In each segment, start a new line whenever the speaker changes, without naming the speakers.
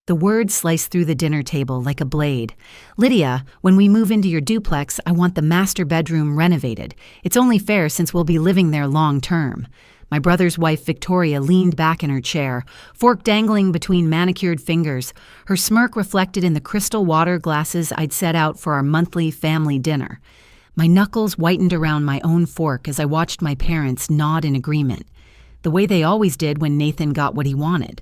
The words sliced through the dinner table like a blade. "Lydia, when we move into your duplex, I want the master bedroom renovated. It's only fair since we'll be living there long term." My brother's wife, Victoria, leaned back in her chair, fork dangling between manicured fingers, her smirk reflected in the crystal water glasses I'd set out for our monthly family dinner. My knuckles whitened around my own fork as I watched my parents nod in agreement, the way they always did when Nathan got what he wanted.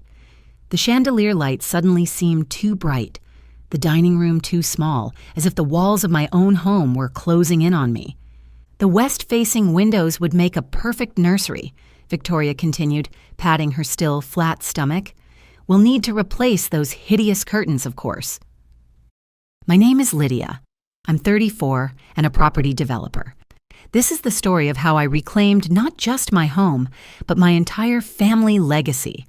The chandelier light suddenly seemed too bright, the dining room too small, as if the walls of my own home were closing in on me. "The west-facing windows would make a perfect nursery," Victoria continued, patting her still flat stomach. "We'll need to replace those hideous curtains, of course." My name is Lydia. I'm 34 and a property developer. This is the story of how I reclaimed not just my home, but my entire family legacy.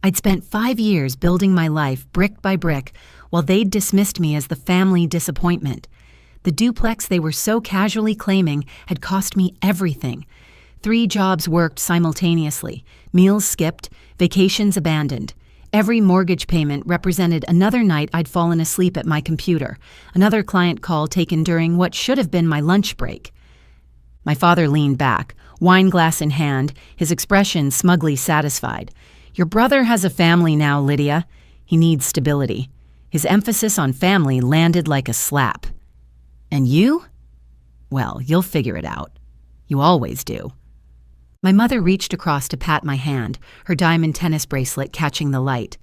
I'd spent 5 years building my life brick by brick while they'd dismissed me as the family disappointment. The duplex they were so casually claiming had cost me everything. 3 jobs worked simultaneously, meals skipped, vacations abandoned. Every mortgage payment represented another night I'd fallen asleep at my computer, another client call taken during what should have been my lunch break. My father leaned back, wine glass in hand, his expression smugly satisfied. "Your brother has a family now, Lydia. He needs stability." His emphasis on family landed like a slap. "And you? Well, you'll figure it out. You always do." My mother reached across to pat my hand, her diamond tennis bracelet catching the light.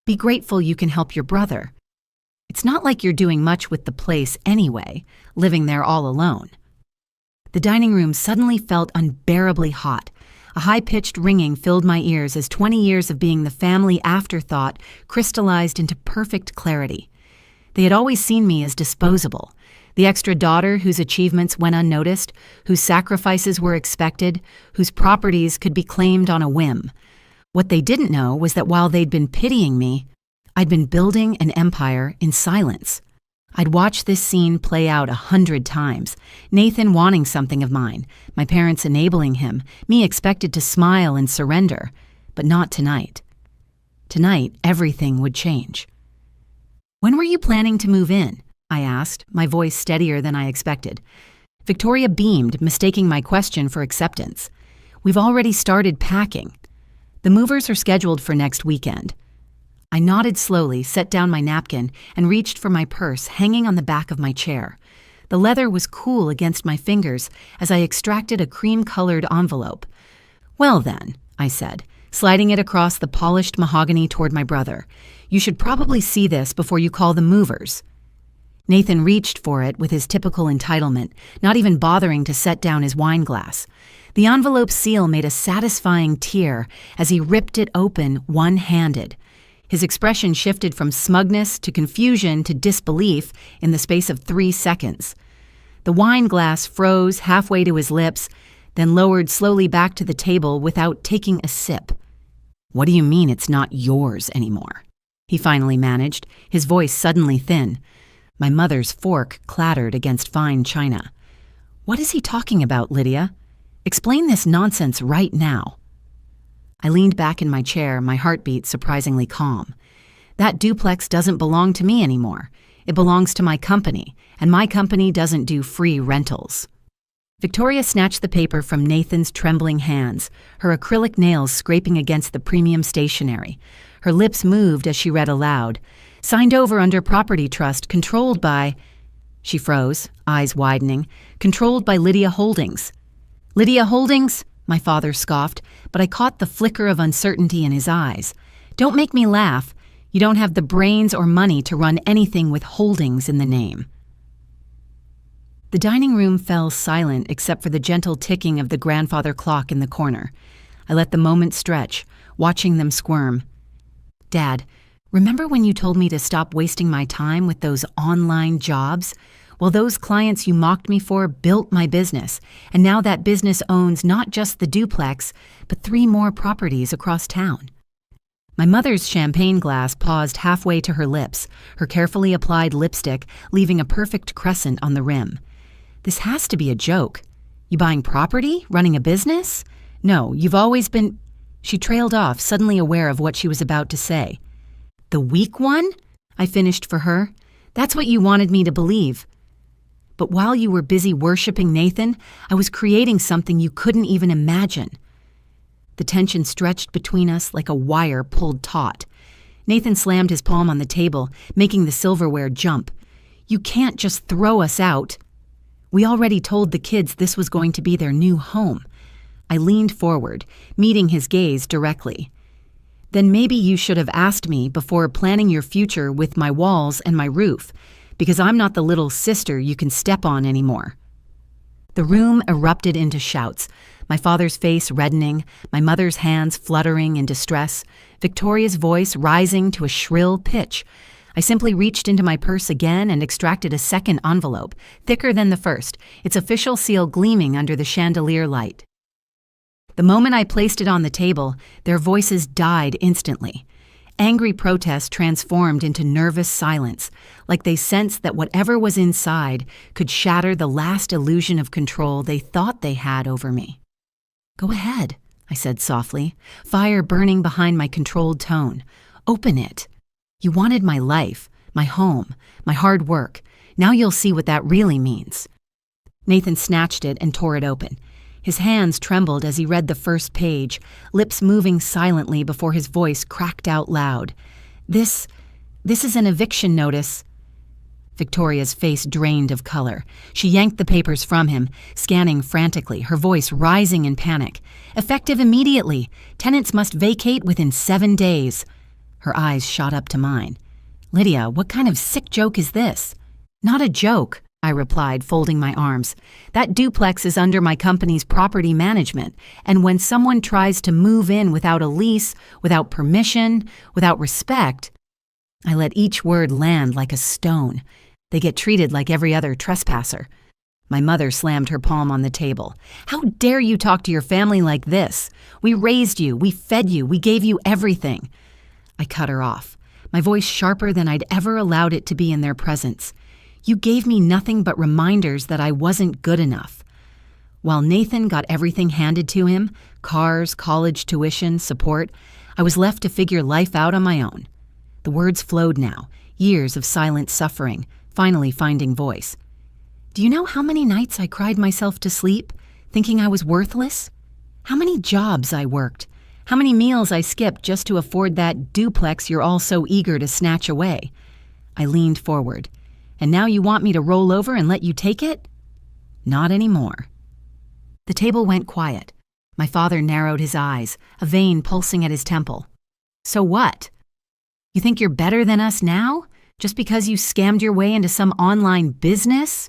"Be grateful you can help your brother. It's not like you're doing much with the place anyway, living there all alone." The dining room suddenly felt unbearably hot. A high-pitched ringing filled my ears as 20 years of being the family afterthought crystallized into perfect clarity. They had always seen me as disposable, the extra daughter whose achievements went unnoticed, whose sacrifices were expected, whose properties could be claimed on a whim. What they didn't know was that while they'd been pitying me, I'd been building an empire in silence. I'd watched this scene play out 100 times. Nathan wanting something of mine, my parents enabling him, me expected to smile and surrender, but not tonight. Tonight, everything would change. "When were you planning to move in?" I asked, my voice steadier than I expected. Victoria beamed, mistaking my question for acceptance. "We've already started packing. The movers are scheduled for next weekend." I nodded slowly, set down my napkin, and reached for my purse hanging on the back of my chair. The leather was cool against my fingers as I extracted a cream-colored envelope. "Well then," I said, sliding it across the polished mahogany toward my brother, "you should probably see this before you call the movers." Nathan reached for it with his typical entitlement, not even bothering to set down his wine glass. The envelope seal made a satisfying tear as he ripped it open one-handed. His expression shifted from smugness to confusion to disbelief in the space of 3 seconds. The wine glass froze halfway to his lips, then lowered slowly back to the table without taking a sip. "What do you mean it's not yours anymore?" he finally managed, his voice suddenly thin. My mother's fork clattered against fine china. "What is he talking about, Lydia? Explain this nonsense right now." I leaned back in my chair, my heartbeat surprisingly calm. "That duplex doesn't belong to me anymore. It belongs to my company, and my company doesn't do free rentals." Victoria snatched the paper from Nathan's trembling hands, her acrylic nails scraping against the premium stationery. Her lips moved as she read aloud. "Signed over under property trust controlled by—" She froze, eyes widening. "Controlled by Lydia Holdings." "Lydia Holdings?" My father scoffed, but I caught the flicker of uncertainty in his eyes. "Don't make me laugh. You don't have the brains or money to run anything with holdings in the name." The dining room fell silent except for the gentle ticking of the grandfather clock in the corner. I let the moment stretch, watching them squirm. "Dad, remember when you told me to stop wasting my time with those online jobs? Well, those clients you mocked me for built my business, and now that business owns not just the duplex, but 3 more properties across town." My mother's champagne glass paused halfway to her lips, her carefully applied lipstick leaving a perfect crescent on the rim. "This has to be a joke. You buying property? Running a business? No, you've always been—" She trailed off, suddenly aware of what she was about to say. The weak one? I finished for her. That's what you wanted me to believe. But while you were busy worshiping Nathan, I was creating something you couldn't even imagine. The tension stretched between us like a wire pulled taut. Nathan slammed his palm on the table, making the silverware jump. You can't just throw us out. We already told the kids this was going to be their new home. I leaned forward, meeting his gaze directly. Then maybe you should have asked me before planning your future with my walls and my roof, because I'm not the little sister you can step on anymore. The room erupted into shouts, my father's face reddening, my mother's hands fluttering in distress, Victoria's voice rising to a shrill pitch. I simply reached into my purse again and extracted a second envelope, thicker than the first, its official seal gleaming under the chandelier light. The moment I placed it on the table, their voices died instantly. Angry protest transformed into nervous silence, like they sensed that whatever was inside could shatter the last illusion of control they thought they had over me. Go ahead, I said softly, fire burning behind my controlled tone. Open it. You wanted my life, my home, my hard work. Now you'll see what that really means. Nathan snatched it and tore it open. His hands trembled as he read the first page, lips moving silently before his voice cracked out loud. This is an eviction notice. Victoria's face drained of color. She yanked the papers from him, scanning frantically, her voice rising in panic. Effective immediately. Tenants must vacate within 7 days. Her eyes shot up to mine. Lydia, what kind of sick joke is this? Not a joke, I replied, folding my arms. That duplex is under my company's property management, and when someone tries to move in without a lease, without permission, without respect, I let each word land like a stone. They get treated like every other trespasser. My mother slammed her palm on the table. How dare you talk to your family like this? We raised you, we fed you, we gave you everything. I cut her off, my voice sharper than I'd ever allowed it to be in their presence. You gave me nothing but reminders that I wasn't good enough. While Nathan got everything handed to him, cars, college tuition, support, I was left to figure life out on my own. The words flowed now, years of silent suffering, finally finding voice. Do you know how many nights I cried myself to sleep, thinking I was worthless? How many jobs I worked? How many meals I skipped just to afford that duplex you're all so eager to snatch away? I leaned forward. And now you want me to roll over and let you take it? Not anymore. The table went quiet. My father narrowed his eyes, a vein pulsing at his temple. So what? You think you're better than us now? Just because you scammed your way into some online business?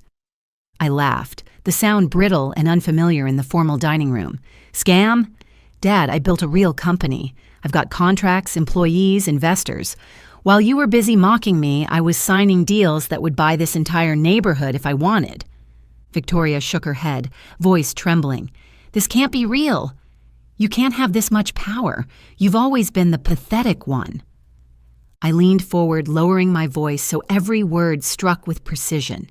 I laughed, the sound brittle and unfamiliar in the formal dining room. Scam? Dad, I built a real company. I've got contracts, employees, investors. While you were busy mocking me, I was signing deals that would buy this entire neighborhood if I wanted. Victoria shook her head, voice trembling. This can't be real. You can't have this much power. You've always been the pathetic one. I leaned forward, lowering my voice so every word struck with precision.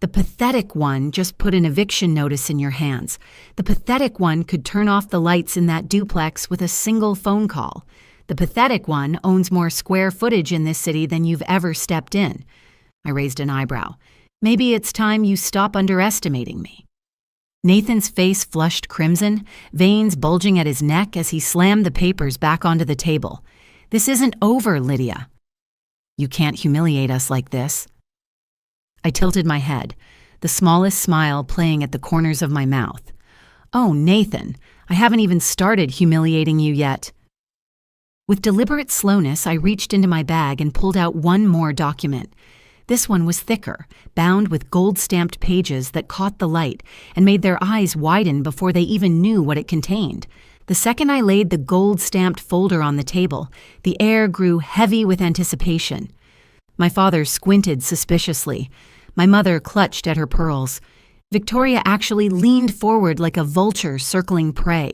The pathetic one just put an eviction notice in your hands. The pathetic one could turn off the lights in that duplex with a single phone call. The pathetic one owns more square footage in this city than you've ever stepped in. I raised an eyebrow. Maybe it's time you stop underestimating me. Nathan's face flushed crimson, veins bulging at his neck as he slammed the papers back onto the table. This isn't over, Lydia. You can't humiliate us like this. I tilted my head, the smallest smile playing at the corners of my mouth. Oh, Nathan, I haven't even started humiliating you yet. With deliberate slowness, I reached into my bag and pulled out one more document. This one was thicker, bound with gold-stamped pages that caught the light and made their eyes widen before they even knew what it contained. The second I laid the gold-stamped folder on the table, the air grew heavy with anticipation. My father squinted suspiciously. My mother clutched at her pearls. Victoria actually leaned forward like a vulture circling prey.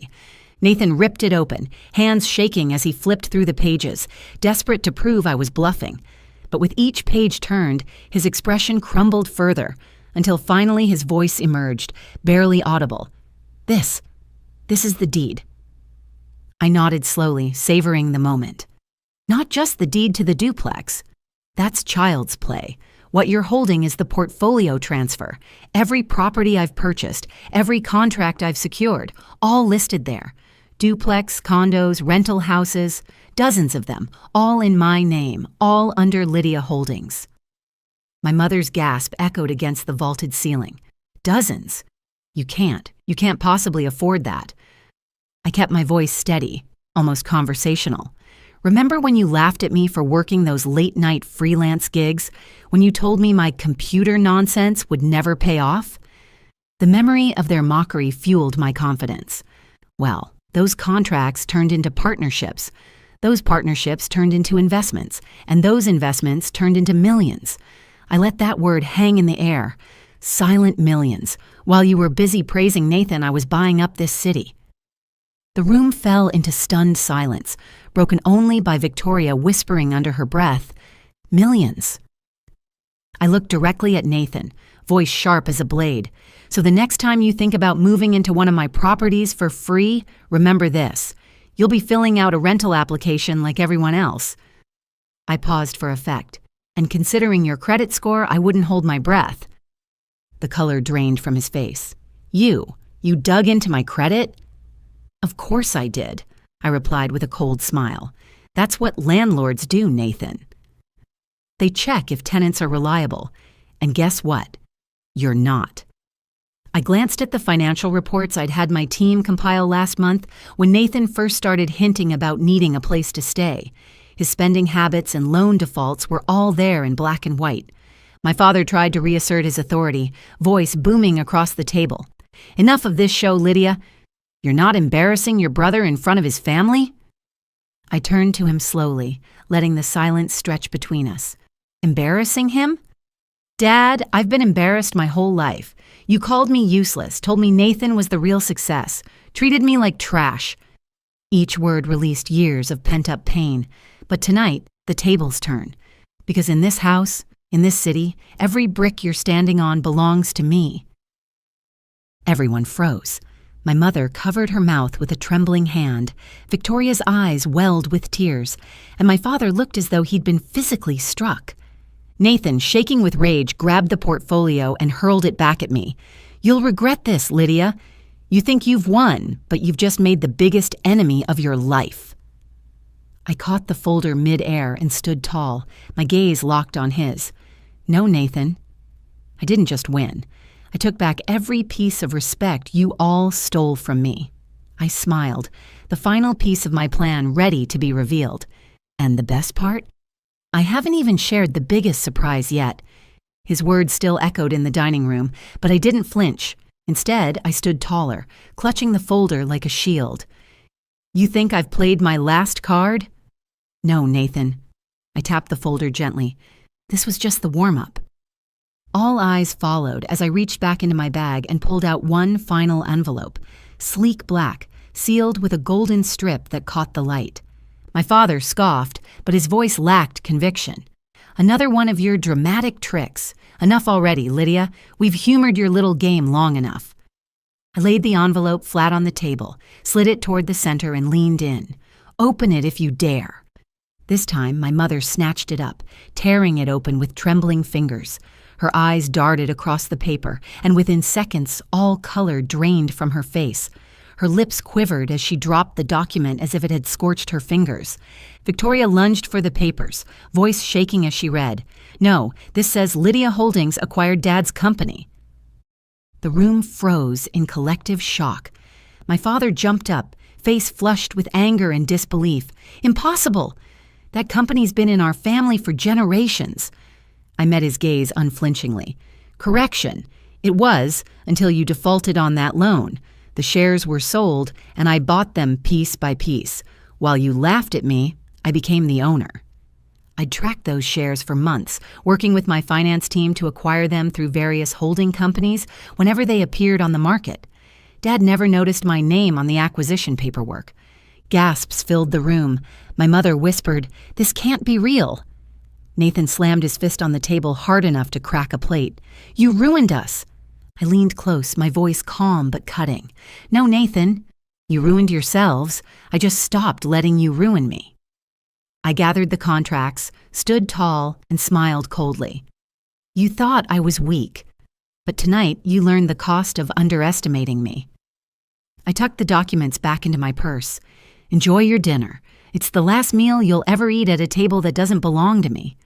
Nathan ripped it open, hands shaking as he flipped through the pages, desperate to prove I was bluffing. But with each page turned, his expression crumbled further, until finally his voice emerged, barely audible. This is the deed. I nodded slowly, savoring the moment. Not just the deed to the duplex. That's child's play. What you're holding is the portfolio transfer. Every property I've purchased, every contract I've secured, all listed there. Duplex, condos, rental houses, dozens of them, all in my name, all under Lydia Holdings. My mother's gasp echoed against the vaulted ceiling. Dozens? You can't possibly afford that. I kept my voice steady, almost conversational. Remember when you laughed at me for working those late-night freelance gigs, when you told me my computer nonsense would never pay off? The memory of their mockery fueled my confidence. Well, those contracts turned into partnerships. Those partnerships turned into investments, and those investments turned into millions. I let that word hang in the air. Silent millions. While you were busy praising Nathan, I was buying up this city. The room fell into stunned silence, broken only by Victoria whispering under her breath, "Millions." I looked directly at Nathan, voice sharp as a blade. "So the next time you think about moving into one of my properties for free, remember this. You'll be filling out a rental application like everyone else." I paused for effect, and considering your credit score, I wouldn't hold my breath. The color drained from his face. You dug into my credit?" "Of course I did," I replied with a cold smile. "That's what landlords do, Nathan. They check if tenants are reliable. And guess what? You're not." I glanced at the financial reports I'd had my team compile last month when Nathan first started hinting about needing a place to stay. His spending habits and loan defaults were all there in black and white. My father tried to reassert his authority, voice booming across the table. "Enough of this show, Lydia. You're not embarrassing your brother in front of his family?" I turned to him slowly, letting the silence stretch between us. "Embarrassing him? Dad, I've been embarrassed my whole life. You called me useless, told me Nathan was the real success, treated me like trash." Each word released years of pent-up pain. But tonight, the tables turn. Because in this house, in this city, every brick you're standing on belongs to me. Everyone froze. My mother covered her mouth with a trembling hand. Victoria's eyes welled with tears, and my father looked as though he'd been physically struck. Nathan, shaking with rage, grabbed the portfolio and hurled it back at me. "You'll regret this, Lydia. You think you've won, but you've just made the biggest enemy of your life." I caught the folder mid-air and stood tall, my gaze locked on his. "No, Nathan. I didn't just win. I took back every piece of respect you all stole from me." I smiled, the final piece of my plan ready to be revealed. And the best part? I haven't even shared the biggest surprise yet. His words still echoed in the dining room, but I didn't flinch. Instead, I stood taller, clutching the folder like a shield. "You think I've played my last card?" "No, Nathan." I tapped the folder gently. "This was just the warm-up." All eyes followed as I reached back into my bag and pulled out one final envelope, sleek black, sealed with a golden strip that caught the light. My father scoffed, but his voice lacked conviction. "Another one of your dramatic tricks. Enough already, Lydia. We've humored your little game long enough." I laid the envelope flat on the table, slid it toward the center, and leaned in. "Open it if you dare." This time, my mother snatched it up, tearing it open with trembling fingers. Her eyes darted across the paper, and within seconds, all color drained from her face. Her lips quivered as she dropped the document as if it had scorched her fingers. Victoria lunged for the papers, voice shaking as she read. "No, this says Lydia Holdings acquired Dad's company." The room froze in collective shock. My father jumped up, face flushed with anger and disbelief. "Impossible! That company's been in our family for generations." I met his gaze unflinchingly. "Correction. It was, until you defaulted on that loan. The shares were sold, and I bought them piece by piece. While you laughed at me, I became the owner." I'd tracked those shares for months, working with my finance team to acquire them through various holding companies whenever they appeared on the market. Dad never noticed my name on the acquisition paperwork. Gasps filled the room. My mother whispered, "This can't be real." Nathan slammed his fist on the table hard enough to crack a plate. "You ruined us." I leaned close, my voice calm but cutting. "No, Nathan. You ruined yourselves. I just stopped letting you ruin me." I gathered the contracts, stood tall, and smiled coldly. You thought I was weak, but tonight you learned the cost of underestimating me. I tucked the documents back into my purse. Enjoy your dinner. It's the last meal you'll ever eat at a table that doesn't belong to me.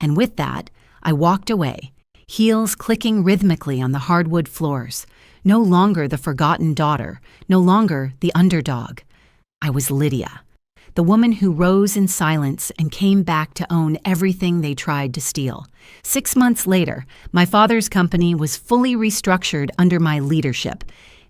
And with that, I walked away, heels clicking rhythmically on the hardwood floors. No longer the forgotten daughter, no longer the underdog. I was Lydia, the woman who rose in silence and came back to own everything they tried to steal. 6 months later, my father's company was fully restructured under my leadership.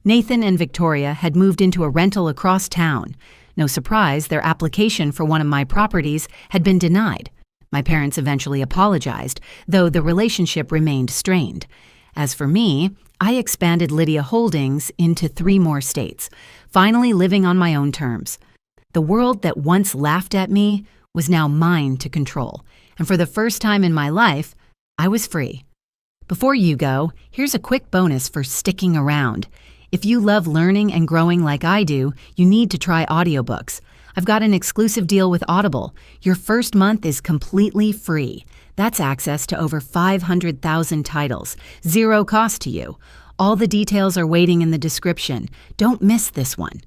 Nathan and Victoria had moved into a rental across town. No surprise, their application for one of my properties had been denied. My parents eventually apologized, though the relationship remained strained. As for me, I expanded Lydia Holdings into 3 more states, finally living on my own terms. The world that once laughed at me was now mine to control, and for the first time in my life, I was free. Before you go, here's a quick bonus for sticking around. If you love learning and growing like I do, you need to try audiobooks. I've got an exclusive deal with Audible. Your first month is completely free. That's access to over 500,000 titles, 0 cost to you. All the details are waiting in the description. Don't miss this one.